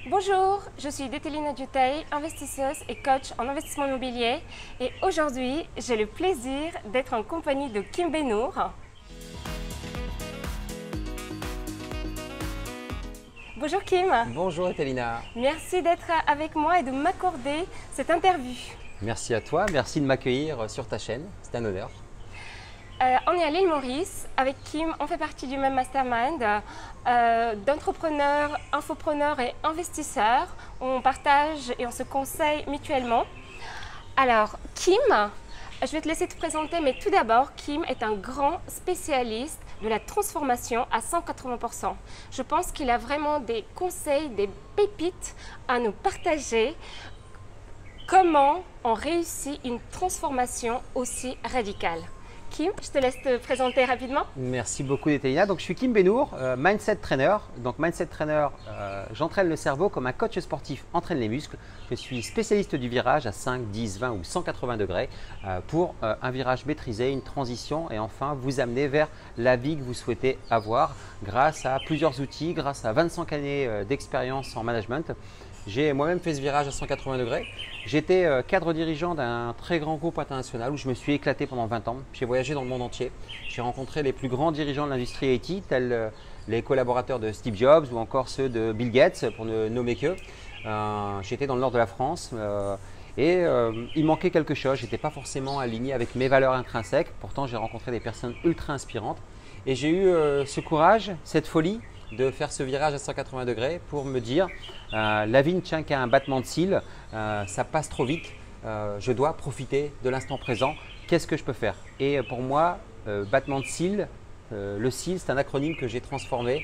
Bonjour, je suis Dételina Dutey, investisseuse et coach en investissement immobilier et aujourd'hui j'ai le plaisir d'être en compagnie de Kim Benour. Bonjour Kim. Bonjour Etelina. Merci d'être avec moi et de m'accorder cette interview. Merci à toi, merci de m'accueillir sur ta chaîne, c'est un honneur. On est à l'île Maurice. Avec Kim, on fait partie du même mastermind d'entrepreneurs, infopreneurs et investisseurs. On partage et on se conseille mutuellement. Alors, Kim, je vais te laisser te présenter, mais tout d'abord, Kim est un grand spécialiste de la transformation à 180%. Je pense qu'il a vraiment des conseils, des pépites à nous partager. Comment on réussit une transformation aussi radicale? Kim, je te laisse te présenter rapidement. Merci beaucoup Etelina. Donc je suis Kim Benour, Mindset Trainer. Donc Mindset Trainer, j'entraîne le cerveau comme un coach sportif entraîne les muscles. Je suis spécialiste du virage à 5, 10, 20 ou 180 degrés pour un virage maîtrisé, une transition et enfin vous amener vers la vie que vous souhaitez avoir grâce à plusieurs outils, grâce à 25 années d'expérience en management. J'ai moi-même fait ce virage à 180 degrés. J'étais cadre dirigeant d'un très grand groupe international où je me suis éclaté pendant 20 ans. J'ai voyagé dans le monde entier. J'ai rencontré les plus grands dirigeants de l'industrie IT, tels les collaborateurs de Steve Jobs ou encore ceux de Bill Gates, pour ne nommer qu'eux. J'étais dans le nord de la France et il manquait quelque chose. Je n'étais pas forcément aligné avec mes valeurs intrinsèques. Pourtant, j'ai rencontré des personnes ultra inspirantes. Et j'ai eu ce courage, cette folie de faire ce virage à 180 degrés pour me dire la vie ne tient qu'à un battement de cils, ça passe trop vite, je dois profiter de l'instant présent, qu'est-ce que je peux faire? Et pour moi, battement de cils, le cil c'est un acronyme que j'ai transformé,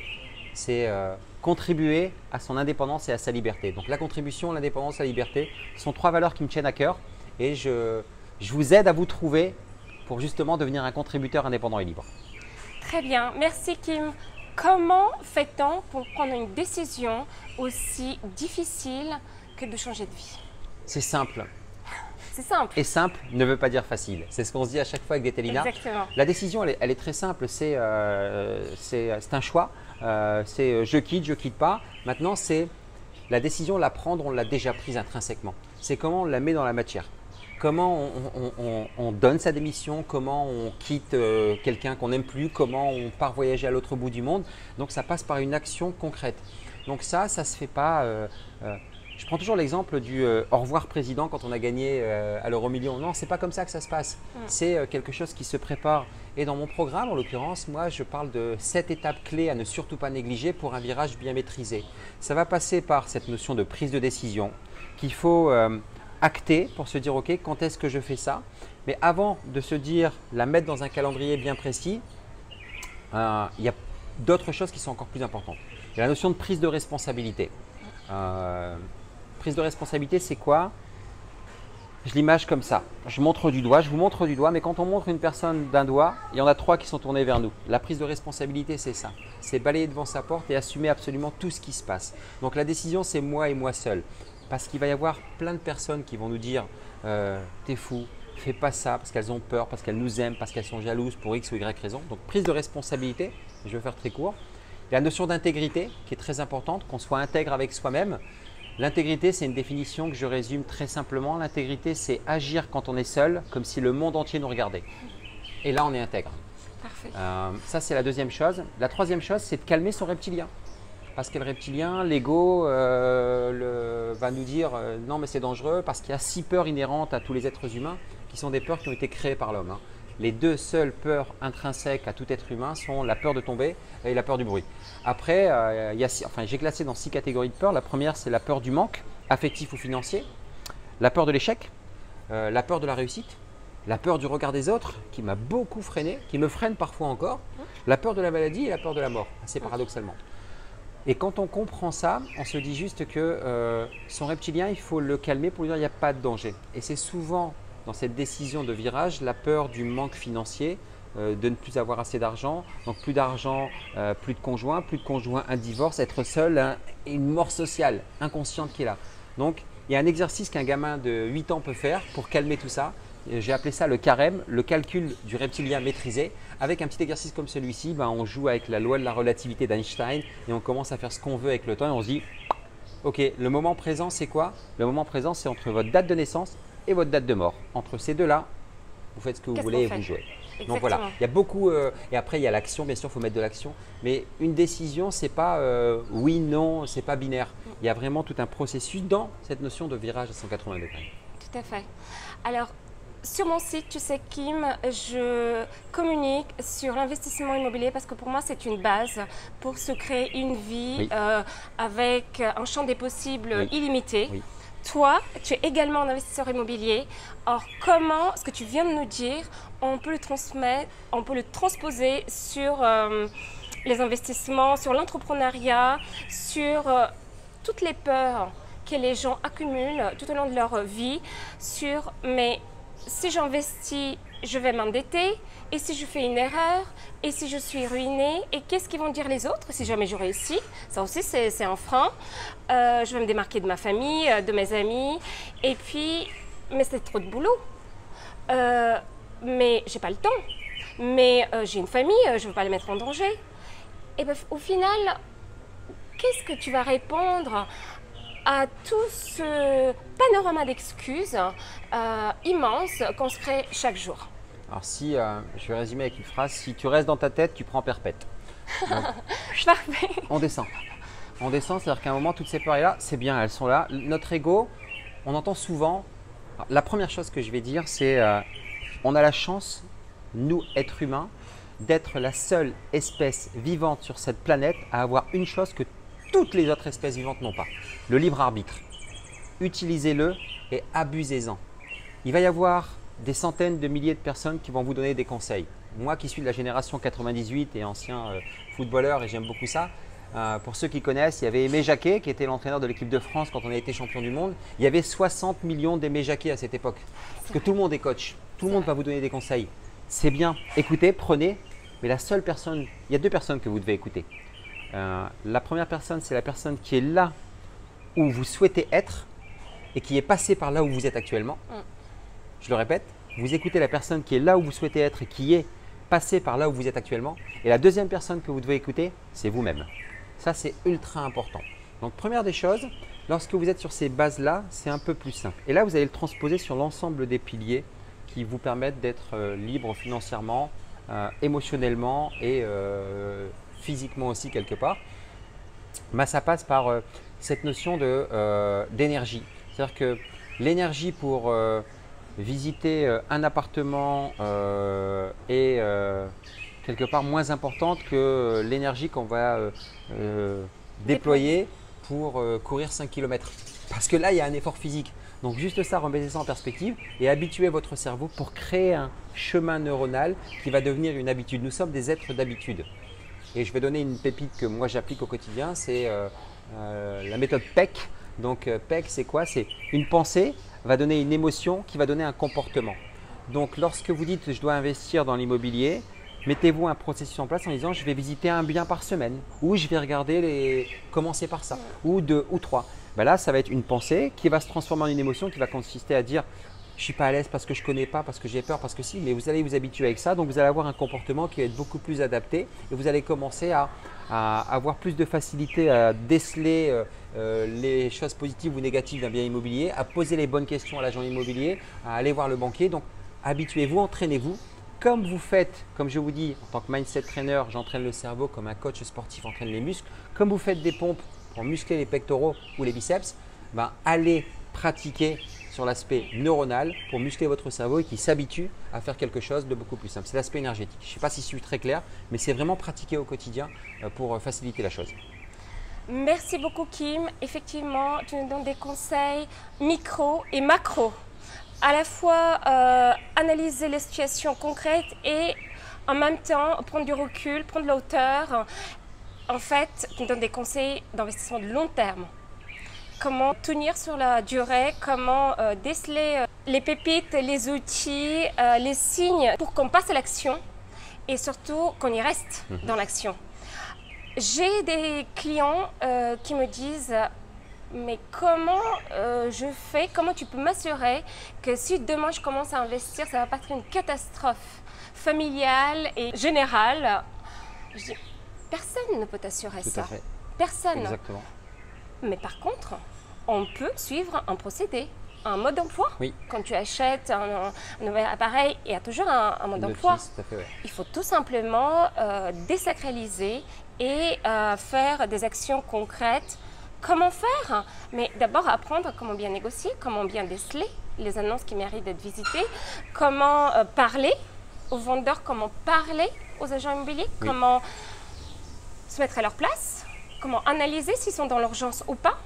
c'est contribuer à son indépendance et à sa liberté. Donc la contribution, l'indépendance et la liberté sont trois valeurs qui me tiennent à cœur et je vous aide à vous trouver pour justement devenir un contributeur indépendant et libre. Très bien, merci Kim. Comment fait-on pour prendre une décision aussi difficile que de changer de vie? C'est simple. C'est simple. Et simple ne veut pas dire facile. C'est ce qu'on se dit à chaque fois avec Dételina. Exactement. La décision, elle est très simple. C'est un choix. C'est je quitte pas. Maintenant, c'est la décision, la prendre, on l'a déjà prise intrinsèquement. C'est comment on la met dans la matière. Comment on donne sa démission, comment on quitte quelqu'un qu'on n'aime plus, comment on part voyager à l'autre bout du monde. Donc ça passe par une action concrète. Donc ça se fait pas. Je prends toujours l'exemple du au revoir président quand on a gagné à l'euro-million. Non, c'est pas comme ça que ça se passe. C'est quelque chose qui se prépare. Et dans mon programme, en l'occurrence, moi je parle de 7 étapes clés à ne surtout pas négliger pour un virage bien maîtrisé. Ça va passer par cette notion de prise de décision qu'il faut acter pour se dire ok, quand est-ce que je fais ça? Mais avant de se dire la mettre dans un calendrier bien précis, il y a d'autres choses qui sont encore plus importantes. Il y a la notion de prise de responsabilité. Prise de responsabilité, c'est quoi? Je l'image comme ça. Je vous montre du doigt, mais quand on montre une personne d'un doigt, il y en a 3 qui sont tournés vers nous. La prise de responsabilité, c'est ça. C'est balayer devant sa porte et assumer absolument tout ce qui se passe. Donc la décision, c'est moi et moi seul. Parce qu'il va y avoir plein de personnes qui vont nous dire t'es fou, fais pas ça, parce qu'elles ont peur, parce qu'elles nous aiment, parce qu'elles sont jalouses pour X ou Y raison. Donc prise de responsabilité, je vais faire très court. Il y a la notion d'intégrité qui est très importante, qu'on soit intègre avec soi-même. L'intégrité, c'est une définition que je résume très simplement. L'intégrité, c'est agir quand on est seul, comme si le monde entier nous regardait. Et là, on est intègre. Parfait. Ça, c'est la deuxième chose. La troisième chose, c'est de calmer son reptilien. Parce que le reptilien, l'ego va nous dire non mais c'est dangereux parce qu'il y a 6 peurs inhérentes à tous les êtres humains qui sont des peurs qui ont été créées par l'homme. Les 2 seules peurs intrinsèques à tout être humain sont la peur de tomber et la peur du bruit. Après, j'ai classé dans 6 catégories de peurs. La première, c'est la peur du manque, affectif ou financier, la peur de l'échec, la peur de la réussite, la peur du regard des autres qui m'a beaucoup freiné, qui me freine parfois encore, la peur de la maladie et la peur de la mort, assez paradoxalement. Et quand on comprend ça, on se dit juste que son reptilien, il faut le calmer pour lui dire qu'il n'y a pas de danger. Et c'est souvent dans cette décision de virage la peur du manque financier, de ne plus avoir assez d'argent. Donc plus d'argent, plus de conjoint, un divorce, être seul, une mort sociale inconsciente qui est là. Donc il y a un exercice qu'un gamin de 8 ans peut faire pour calmer tout ça. J'ai appelé ça le carême, le calcul du reptilien maîtrisé. Avec un petit exercice comme celui-ci, on joue avec la loi de la relativité d'Einstein et on commence à faire ce qu'on veut avec le temps et on se dit Ok, le moment présent, c'est quoi? Le moment présent, c'est entre votre date de naissance et votre date de mort. Entre ces deux-là, vous faites ce que vous Qu'est-ce voulez qu'on et fait? vous jouez. Donc Exactement. voilà, il y a beaucoup, et après il y a l'action, bien sûr, il faut mettre de l'action. Mais une décision, c'est pas oui, non, c'est pas binaire. Il y a vraiment tout un processus dans cette notion de virage à 180 degrés. Tout à fait. Alors, sur mon site, tu sais, Kim, je communique sur l'investissement immobilier parce que pour moi, c'est une base pour se créer une vie Oui. avec un champ des possibles Oui. illimité. Oui. Toi, tu es également un investisseur immobilier. Or, comment, ce que tu viens de nous dire, on peut le transmettre, on peut le transposer sur les investissements, sur l'entrepreneuriat, sur toutes les peurs que les gens accumulent tout au long de leur vie sur mais si j'investis, je vais m'endetter et si je fais une erreur et si je suis ruinée et qu'est-ce qu'ils vont dire les autres si jamais je réussis? Ça aussi c'est un frein. Je vais me démarquer de ma famille, de mes amis et puis mais c'est trop de boulot. Mais j'ai pas le temps. Mais j'ai une famille, je ne veux pas les mettre en danger. Et ben, au final, qu'est-ce que tu vas répondre à tout ce panorama d'excuses immense qu'on se crée chaque jour? Alors si, je vais résumer avec une phrase, si tu restes dans ta tête, tu prends perpète. Donc, Parfait. on descend. On descend, c'est-à-dire qu'à un moment, toutes ces peurs-là, c'est bien, elles sont là. Notre ego, on entend souvent, alors, la première chose que je vais dire, c'est on a la chance, nous, êtres humains, d'être la seule espèce vivante sur cette planète à avoir une chose que toutes les autres espèces vivantes n'ont pas, le libre arbitre. Utilisez-le et abusez-en. Il va y avoir des centaines de milliers de personnes qui vont vous donner des conseils. Moi qui suis de la génération 98 et ancien footballeur et j'aime beaucoup ça, pour ceux qui connaissent, il y avait Aimé Jacquet qui était l'entraîneur de l'équipe de France quand on a été champion du monde. Il y avait 60 millions d'Aimé Jacquet à cette époque. Parce que tout le monde est coach, tout le monde va vous donner des conseils. C'est bien, écoutez, prenez, mais la seule personne, il y a deux personnes que vous devez écouter. La première personne, c'est la personne qui est là où vous souhaitez être et qui est passée par là où vous êtes actuellement. Je le répète, vous écoutez la personne qui est là où vous souhaitez être et qui est passée par là où vous êtes actuellement. Et la deuxième personne que vous devez écouter, c'est vous-même. Ça, c'est ultra important. Donc, première des choses, lorsque vous êtes sur ces bases-là, c'est un peu plus simple. Et là, vous allez le transposer sur l'ensemble des piliers qui vous permettent d'être libre financièrement, émotionnellement et physiquement aussi quelque part. Mais ça passe par cette notion d'énergie. C'est-à-dire que l'énergie pour visiter un appartement est quelque part moins importante que l'énergie qu'on va déployer pour courir 5 km. Parce que là, il y a un effort physique. Donc juste ça, remettez ça en perspective et habituez votre cerveau pour créer un chemin neuronal qui va devenir une habitude. Nous sommes des êtres d'habitude. Et je vais donner une pépite que moi j'applique au quotidien, c'est la méthode PEC. Donc PEC, c'est quoi? C'est une pensée va donner une émotion qui va donner un comportement. Donc lorsque vous dites je dois investir dans l'immobilier, mettez-vous un processus en place en disant je vais visiter un bien par semaine ou je vais regarder commencer par ça ou 2 ou 3. Ben là, ça va être une pensée qui va se transformer en une émotion qui va consister à dire je ne suis pas à l'aise parce que je ne connais pas, parce que j'ai peur, parce que si, mais vous allez vous habituer avec ça. Donc vous allez avoir un comportement qui va être beaucoup plus adapté et vous allez commencer à avoir plus de facilité à déceler les choses positives ou négatives d'un bien immobilier, à poser les bonnes questions à l'agent immobilier, à aller voir le banquier. Donc habituez-vous, entraînez-vous. Comme vous faites, comme je vous dis, en tant que mindset trainer, j'entraîne le cerveau comme un coach sportif entraîne les muscles. Comme vous faites des pompes pour muscler les pectoraux ou les biceps, ben, allez pratiquer sur l'aspect neuronal pour muscler votre cerveau et qui s'habitue à faire quelque chose de beaucoup plus simple. C'est l'aspect énergétique. Je ne sais pas si je suis très clair, mais c'est vraiment pratiquer au quotidien pour faciliter la chose. Merci beaucoup Kim. Effectivement, tu nous donnes des conseils micro et macro. À la fois analyser les situations concrètes et en même temps prendre du recul, prendre de la hauteur. En fait, tu nous donnes des conseils d'investissement de long terme. Comment tenir sur la durée, comment déceler les pépites, les outils, les signes pour qu'on passe à l'action et surtout qu'on y reste dans l'action. J'ai des clients qui me disent mais comment je fais, comment tu peux m'assurer que si demain je commence à investir, ça ne va pas être une catastrophe familiale et générale? Je dis, personne ne peut t'assurer ça. Tout à fait. Personne. Exactement. Mais par contre, on peut suivre un procédé, un mode d'emploi. Oui. Quand tu achètes un nouvel appareil, il y a toujours un mode d'emploi. Tout à fait, ouais. Il faut tout simplement désacraliser et faire des actions concrètes. Comment faire? Mais d'abord apprendre comment bien négocier, comment bien déceler les annonces qui méritent d'être visitées, comment parler aux vendeurs, comment parler aux agents immobiliers, Oui. comment se mettre à leur place, comment analyser s'ils sont dans l'urgence ou pas,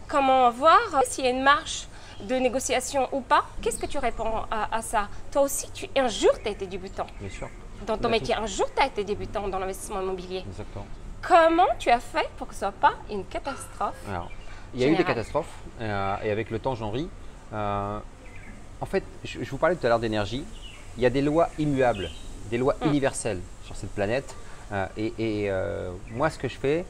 comment voir s'il y a une marge de négociation ou pas. Qu'est-ce que tu réponds à ça? Toi aussi, un jour, tu as été débutant. Bien sûr. Dans ton métier, un jour, tu as été débutant dans l'investissement immobilier. Exactement. Comment tu as fait pour que ce ne soit pas une catastrophe? Alors, il y a eu des catastrophes et avec le temps, j'en ris. En fait, je vous parlais tout à l'heure d'énergie. Il y a des lois immuables, des lois universelles sur cette planète. Moi, ce que je fais,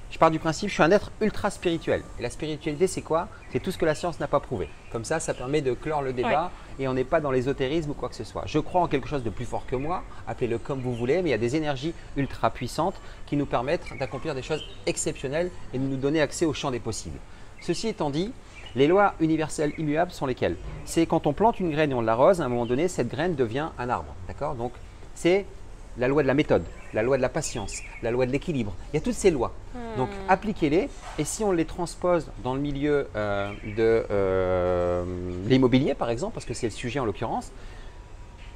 je pars du principe, je suis un être ultra spirituel. Et la spiritualité, c'est quoi? C'est tout ce que la science n'a pas prouvé. Comme ça permet de clore le débat et on n'est pas dans l'ésotérisme ou quoi que ce soit. Je crois en quelque chose de plus fort que moi, appelez-le comme vous voulez, mais il y a des énergies ultra puissantes qui nous permettent d'accomplir des choses exceptionnelles et de nous donner accès au champ des possibles. Ceci étant dit, les lois universelles immuables sont lesquelles? C'est quand on plante une graine et on l'arrose, à un moment donné, cette graine devient un arbre. D'accord? Donc, c'est la loi de la méthode, la loi de la patience, la loi de l'équilibre. Il y a toutes ces lois. Donc, appliquez-les. Et si on les transpose dans le milieu de l'immobilier, par exemple, parce que c'est le sujet en l'occurrence,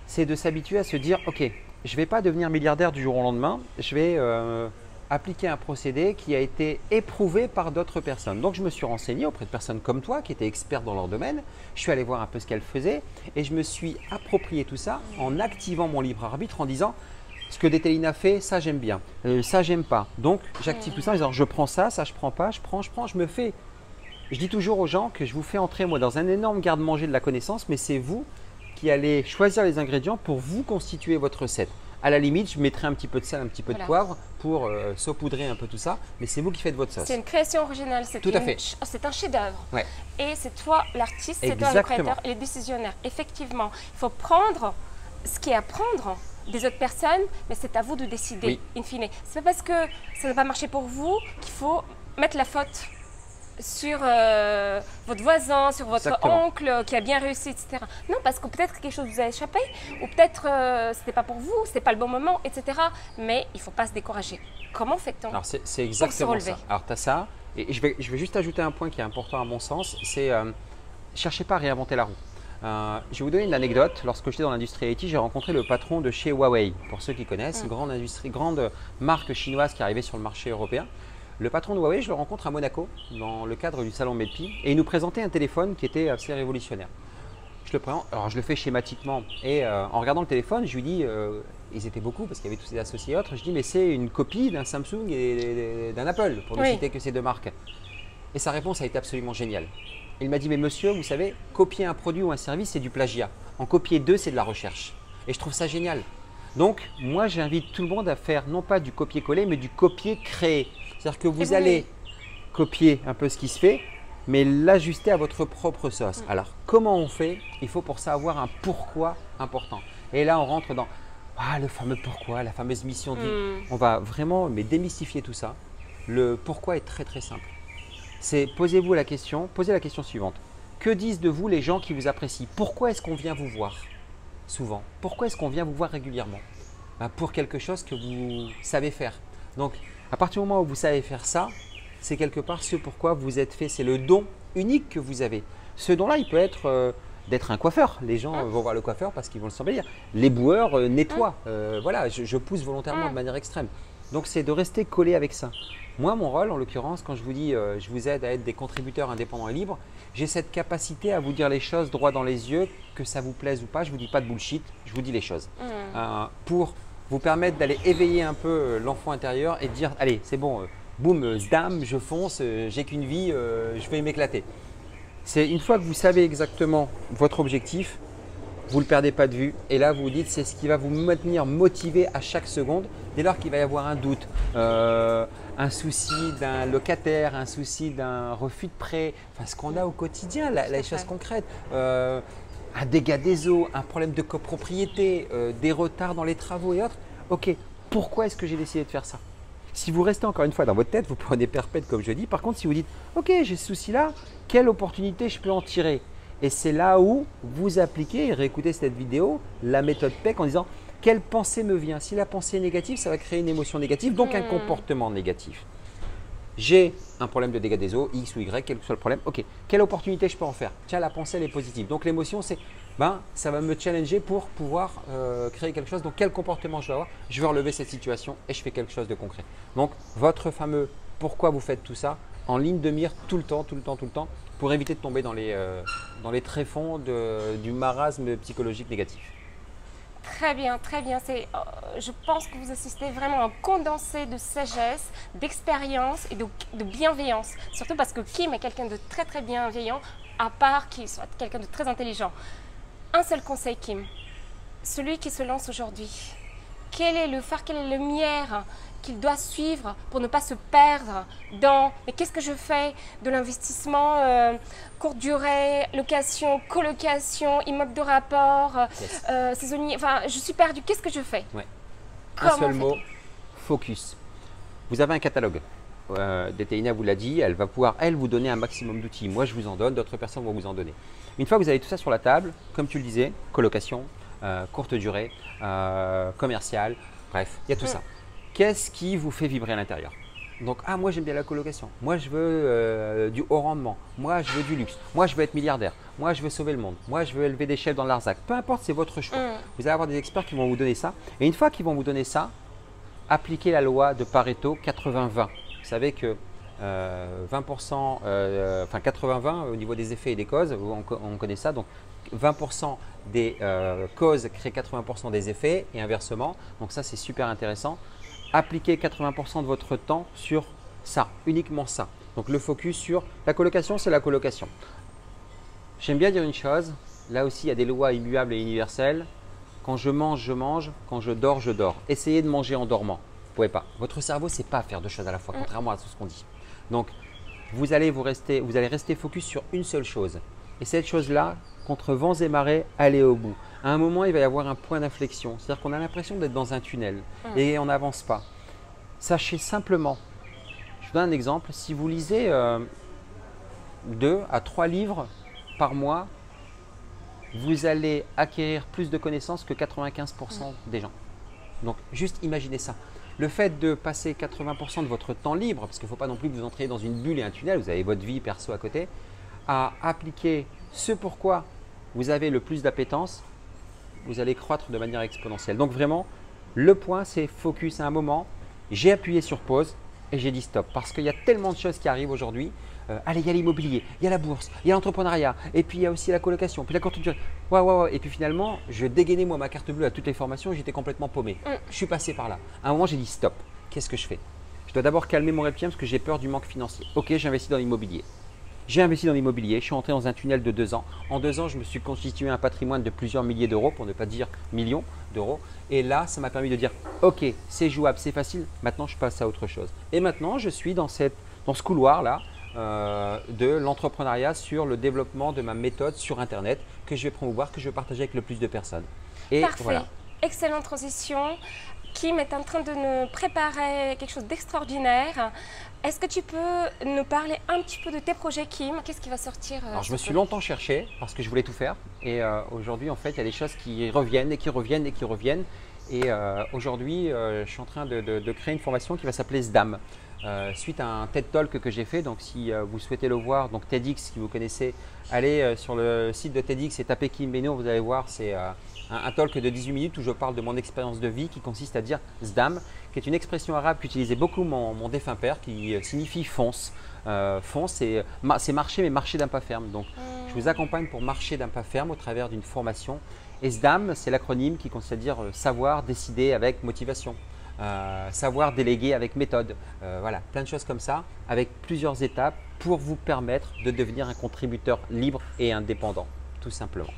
c'est de s'habituer à se dire, OK, je ne vais pas devenir milliardaire du jour au lendemain, je vais appliquer un procédé qui a été éprouvé par d'autres personnes. Donc, je me suis renseigné auprès de personnes comme toi qui étaient expertes dans leur domaine. Je suis allé voir un peu ce qu'elles faisaient et je me suis approprié tout ça en activant mon libre arbitre en disant ce que Détélina fait, ça j'aime bien, ça j'aime pas. Donc, j'active tout ça en disant je prends ça, ça je prends pas, je prends, je me fais. Je dis toujours aux gens que je vous fais entrer moi dans un énorme garde-manger de la connaissance, mais c'est vous qui allez choisir les ingrédients pour vous constituer votre recette. À la limite, je mettrai un petit peu de sel, un petit peu de poivre pour saupoudrer un peu tout ça, mais c'est vous qui faites votre sauce. C'est une création originale, c'est un chef-d'œuvre. Ouais. Et c'est toi l'artiste, c'est toi le créateur et le décisionnaire. Effectivement, il faut prendre ce qui est à prendre des autres personnes, mais c'est à vous de décider, in fine. Ce n'est pas parce que ça n'a pas marché pour vous qu'il faut mettre la faute sur votre voisin, sur votre oncle qui a bien réussi, etc. Non, parce que peut-être quelque chose vous a échappé, ou peut-être ce n'était pas pour vous, ce n'était pas le bon moment, etc. Mais il ne faut pas se décourager. Comment fait-on? Alors c'est exactement ça. Alors tu as ça, et je vais juste ajouter un point qui est important à mon sens, c'est cherchez pas à réinventer la roue. Je vais vous donner une anecdote. Lorsque j'étais dans l'industrie IT, j'ai rencontré le patron de chez Huawei. Pour ceux qui connaissent, grande marque chinoise qui arrivait sur le marché européen. Le patron de Huawei, je le rencontre à Monaco dans le cadre du salon MEDPI et il nous présentait un téléphone qui était assez révolutionnaire. Je le présente, alors je le fais schématiquement et en regardant le téléphone, je lui dis, ils étaient beaucoup parce qu'il y avait tous ces associés et autres, je dis mais c'est une copie d'un Samsung et d'un Apple pour ne citer que ces deux marques. Et sa réponse a été absolument géniale. Il m'a dit mais monsieur, vous savez, copier un produit ou un service c'est du plagiat. En copier deux c'est de la recherche. Et je trouve ça génial. Donc moi j'invite tout le monde à faire non pas du copier-coller mais du copier-créer. C'est-à-dire que vous allez copier un peu ce qui se fait, mais l'ajuster à votre propre sauce. Alors, comment on fait? Il faut pour ça avoir un pourquoi important. Et là, on rentre dans le fameux pourquoi, la fameuse mission de vie. On va vraiment démystifier tout ça. Le pourquoi est très très simple. C'est posez la question suivante. Que disent de vous les gens qui vous apprécient? Pourquoi est-ce qu'on vient vous voir souvent? Pourquoi est-ce qu'on vient vous voir régulièrement? Pour quelque chose que vous savez faire. Donc, à partir du moment où vous savez faire ça, c'est quelque part ce pourquoi vous êtes fait. C'est le don unique que vous avez. Ce don-là, il peut être d'être un coiffeur. Les gens vont voir le coiffeur parce qu'ils vont le s'embellir. Les boueurs nettoient. Voilà, je pousse volontairement de manière extrême. Donc, c'est de rester collé avec ça. Moi, mon rôle, en l'occurrence, quand je vous dis je vous aide à être des contributeurs indépendants et libres, j'ai cette capacité à vous dire les choses droit dans les yeux, que ça vous plaise ou pas. Je ne vous dis pas de bullshit, je vous dis les choses. Pour vous permettre d'aller éveiller un peu l'enfant intérieur et de dire allez, c'est bon, boum, zdam, je fonce, j'ai qu'une vie, je vais m'éclater. C'est une fois que vous savez exactement votre objectif, vous ne le perdez pas de vue et là vous vous dites c'est ce qui va vous maintenir motivé à chaque seconde dès lors qu'il va y avoir un doute, un souci d'un locataire, un souci d'un refus de prêt, enfin ce qu'on a au quotidien, les choses concrètes. Un dégât des eaux, un problème de copropriété, des retards dans les travaux et autres. Ok, pourquoi est-ce que j'ai décidé de faire ça? Si vous restez encore une fois dans votre tête, vous prenez perpète comme je dis. Par contre, si vous dites « Ok, j'ai ce souci-là, quelle opportunité je peux en tirer ?» Et c'est là où vous appliquez et réécoutez cette vidéo, la méthode PEC en disant « Quelle pensée me vient ?» Si la pensée est négative, ça va créer une émotion négative, donc un comportement négatif. J'ai un problème de dégâts des eaux, X ou Y, quel que soit le problème. Ok, quelle opportunité je peux en faire? Tiens, la pensée, elle est positive. Donc l'émotion, c'est, ça va me challenger pour pouvoir créer quelque chose. Donc quel comportement je vais avoir? Je vais relever cette situation et je fais quelque chose de concret. Donc votre fameux pourquoi vous faites tout ça en ligne de mire tout le temps, pour éviter de tomber dans les tréfonds du marasme psychologique négatif. Très bien, très bien. Je pense que vous assistez vraiment à un condensé de sagesse, d'expérience et de bienveillance. Surtout parce que Kim est quelqu'un de très très bienveillant, à part qu'il soit quelqu'un de très intelligent. Un seul conseil, Kim. Celui qui se lance aujourd'hui, quel est le phare, quelle est la lumière qu'il doit suivre pour ne pas se perdre dans « mais qu'est-ce que je fais de l'investissement courte durée, location, colocation, immeuble de rapport, saisonnier, enfin je suis perdu, qu'est-ce que je fais ?» Un seul mot, focus. Vous avez un catalogue. Détéina vous l'a dit, elle va pouvoir, elle, vous donner un maximum d'outils. Moi, je vous en donne, d'autres personnes vont vous en donner. Une fois que vous avez tout ça sur la table, comme tu le disais, colocation, courte durée, commercial, bref, il y a tout ça. Qu'est-ce qui vous fait vibrer à l'intérieur? Donc, moi j'aime bien la colocation, moi je veux du haut rendement, moi je veux du luxe, moi je veux être milliardaire, moi je veux sauver le monde, moi je veux élever des chefs dans le Larzac. Peu importe, c'est votre choix. Vous allez avoir des experts qui vont vous donner ça. Et une fois qu'ils vont vous donner ça, appliquez la loi de Pareto 80-20. Vous savez que 20%, enfin 80-20 au niveau des effets et des causes, on connaît ça. Donc 20% des causes créent 80% des effets et inversement. Donc ça, c'est super intéressant. Appliquez 80% de votre temps sur ça, uniquement ça. Donc le focus sur la colocation, c'est la colocation. J'aime bien dire une chose, là aussi il y a des lois immuables et universelles. Quand je mange, je mange. Quand je dors, je dors. Essayez de manger en dormant. Vous ne pouvez pas. Votre cerveau, c'est pas faire deux choses à la fois, contrairement à tout ce qu'on dit. Donc, vous allez rester focus sur une seule chose. Et cette chose-là, contre vents et marées, allez au bout. À un moment, il va y avoir un point d'inflexion. C'est-à-dire qu'on a l'impression d'être dans un tunnel et on n'avance pas. Sachez simplement, je vous donne un exemple, si vous lisez 2 à 3 livres par mois, vous allez acquérir plus de connaissances que 95% des gens. Donc, juste imaginez ça. Le fait de passer 80% de votre temps libre, parce qu'il ne faut pas non plus que vous entriez dans une bulle et un tunnel, vous avez votre vie perso à côté, à appliquer ce pourquoi vous avez le plus d'appétence, vous allez croître de manière exponentielle. Donc vraiment, le point c'est focus à un moment. J'ai appuyé sur pause et j'ai dit stop parce qu'il y a tellement de choses qui arrivent aujourd'hui. Allez, il y a l'immobilier, il y a la bourse, il y a l'entrepreneuriat et puis il y a aussi la colocation, puis la courte durée. Ouais. Et puis finalement, je dégainais moi ma carte bleue à toutes les formations et j'étais complètement paumé. Je suis passé par là. À un moment, j'ai dit stop. Qu'est-ce que je fais? Je dois d'abord calmer mon reptilien parce que j'ai peur du manque financier. Ok, j'investis dans l'immobilier. J'ai investi dans l'immobilier, je suis entré dans un tunnel de 2 ans. En 2 ans, je me suis constitué un patrimoine de plusieurs milliers d'euros, pour ne pas dire millions d'euros. Et là, ça m'a permis de dire, ok, c'est jouable, c'est facile, maintenant je passe à autre chose. Et maintenant, je suis dans ce couloir-là de l'entrepreneuriat sur le développement de ma méthode sur Internet que je vais promouvoir, que je vais partager avec le plus de personnes. Et parfait, voilà. Excellente transition. Kim est en train de nous préparer quelque chose d'extraordinaire. Est-ce que tu peux nous parler un petit peu de tes projets, Kim? Qu'est-ce qui va sortir Alors, je me suis longtemps cherché parce que je voulais tout faire. Et aujourd'hui, en fait, il y a des choses qui reviennent et qui reviennent et qui reviennent. Et aujourd'hui, je suis en train de créer une formation qui va s'appeler SDAM. Suite à un TED Talk que j'ai fait. Donc, si vous souhaitez le voir, donc TEDx, si vous connaissez, allez sur le site de TEDx et tapez Kim Benour, vous allez voir, c'est un talk de 18 minutes où je parle de mon expérience de vie qui consiste à dire SDAM, qui est une expression arabe qu'utilisait beaucoup mon défunt père, qui signifie fonce. Fonce, c'est marcher, mais marcher d'un pas ferme. Donc, je vous accompagne pour marcher d'un pas ferme au travers d'une formation. Et SDAM, c'est l'acronyme qui consiste à dire savoir décider avec motivation. Savoir déléguer avec méthode. Voilà, plein de choses comme ça, avec plusieurs étapes pour vous permettre de devenir un contributeur libre et indépendant, tout simplement.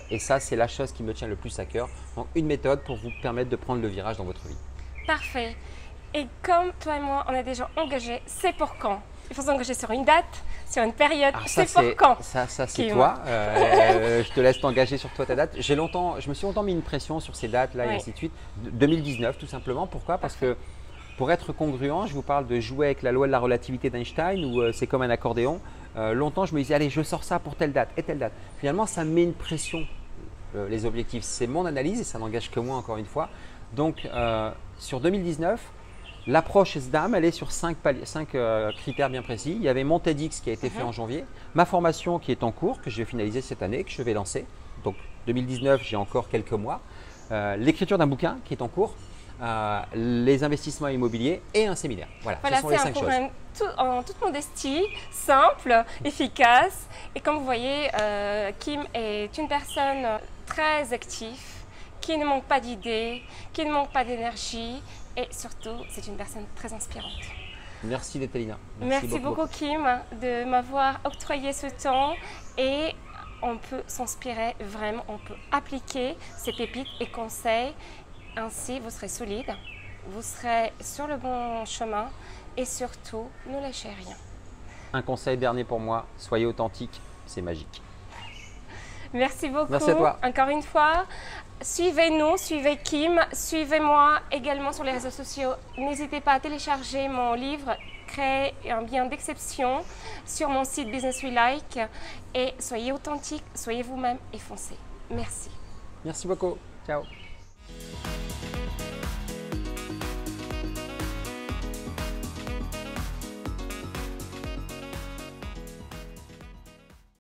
Et ça, c'est la chose qui me tient le plus à cœur. Donc, une méthode pour vous permettre de prendre le virage dans votre vie. Parfait. Et comme toi et moi, on est déjà engagés, c'est pour quand? Il faut s'engager sur une date, sur une période. C'est pour quand? Ça c'est toi. Je te laisse t'engager sur toi ta date. Je me suis longtemps mis une pression sur ces dates-là et ainsi de suite. 2019 tout simplement. Pourquoi? Parce que Pour être congruent, je vous parle de jouer avec la loi de la relativité d'Einstein où c'est comme un accordéon. Longtemps, je me disais, allez, je sors ça pour telle date et telle date. Finalement, ça me met une pression, les objectifs. C'est mon analyse et ça n'engage que moi, encore une fois. Donc, sur 2019, l'approche SDAM, elle est sur 5 critères bien précis. Il y avait mon TEDx qui a été fait en janvier, ma formation qui est en cours, que je vais finaliser cette année, que je vais lancer. Donc, 2019, j'ai encore quelques mois. L'écriture d'un bouquin qui est en cours. Les investissements immobiliers et un séminaire. Voilà, ce sont les 5 choses. En toute modestie, simple, efficace. Et comme vous voyez, Kim est une personne très active, qui ne manque pas d'idées, qui ne manque pas d'énergie et surtout, c'est une personne très inspirante. Merci Dételina. Merci beaucoup Kim de m'avoir octroyé ce temps et on peut s'inspirer vraiment, on peut appliquer ces pépites et conseils. Ainsi, vous serez solide, vous serez sur le bon chemin et surtout, ne lâchez rien. Un conseil dernier pour moi, soyez authentique, c'est magique. Merci beaucoup. Merci à toi. Encore une fois, suivez-nous, suivez Kim, suivez-moi également sur les réseaux sociaux. N'hésitez pas à télécharger mon livre Créer un bien d'exception sur mon site Business We Like et soyez authentique, soyez vous-même et foncez. Merci. Merci beaucoup. Ciao.